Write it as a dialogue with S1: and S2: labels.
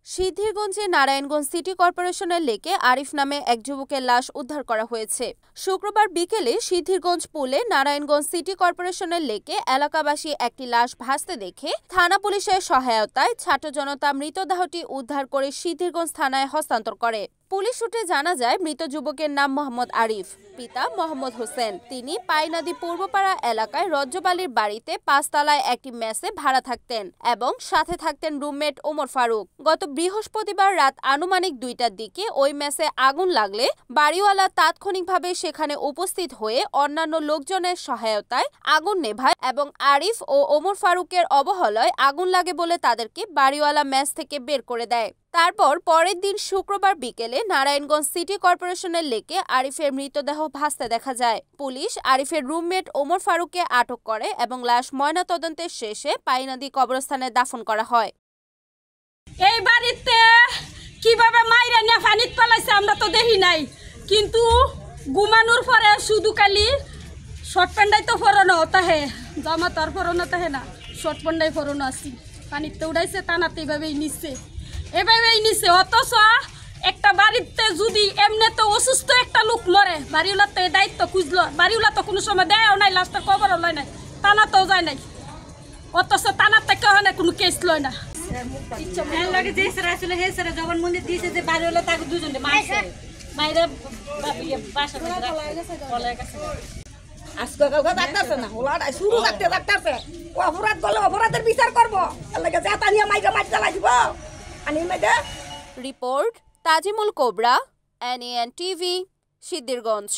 S1: সিদ্ধিরগঞ্জে Narayanganj city কর্পোরেশনের লেকে আরিফ নামে এক যুবকের লাশ উদ্ধার করা হয়েছে। শুক্রবার বিকেলে সিদ্ধিরগঞ্জ পুলে নারায়ণগঞ্জ সিটি কর্পোরেশনের লেকে এলাকাবাসী একটি লাশ ভাসতে দেখে থানা পুলিশের সহায়তায় ছাত্র জনতা মৃতদেহটি উদ্ধার করে সিদ্ধিরগঞ্জ থানায় হস্তান্তর করে। পুলিশ সূত্রে জানা যায়, মৃত যুবকের নাম মোহাম্মদ আরিফ, পিতা মোহাম্মদ হোসেন। তিনি পাইনাদি পূর্বপাড়া এলাকায় রজ্জবালির বাড়িতে ৫ তলায় একটি মেসে ভাড়া থাকতেন এবং সাথে থাকতেন রুমমেট ওমর ফারুক। গত বৃহস্পতিবার রাত আনুমানিক ২টার দিকে ওই মেসে আগুন লাগলে বাড়িওয়ালা তাৎক্ষণিকভাবে সেখানে উপস্থিত হয়ে অন্যান্য লোকজনের সহায়তায় আগুন নেভায় এবং আরিফ ও ওমর ফারুকের অবহেলায় আগুন লাগে বলে তাদেরকে বাড়িওয়ালা মেস থেকে বের করে দেয়। তারপর পরের দিন শুক্রবার বিকেলে নারায়ণগঞ্জ সিটি কর্পোরেশনের লেকে আরিফের মৃতদেহ ভাসতে দেখা যায়। পুলিশ আরিফের রুমমেট ওমর ফারুককে আটক করে এবং লাশ ময়নাতদন্তের শেষে পাইনাদি কবরস্থানে দাফন করা হয়।
S2: এই বাড়িতে কিভাবে মাইরা নিয়ে পানিত পালাইছে আমরা তো দেখি নাই, কিন্তু ঘুমানোর পরে শুধু খালি শর্ট প্যান্ডাই তো ফরনো তাহে, জামা তার ফরনো তাহে না, শর্ট প্যান্ডাই ফরনো আসি। পানিতে উড়াইছে, টানাতে এইভাবেই নিচ্ছে। অথচ একটা বাড়িতে যদি এমনি তো অসুস্থ একটা লোক মরে, বাড়িওয়ালা তো দায়িত্ব খুঁজলো, বাড়িওয়ালা তো কোনো সময় দেয়ও নাই, লাস্টের খবরও লয় নাই, টানাতেও যায় নাই। অথচ টানার থেকে হয় না, কোনো কেস লয় না।
S1: Report Tajimul Kobra, NAN TV, Siddhirganj.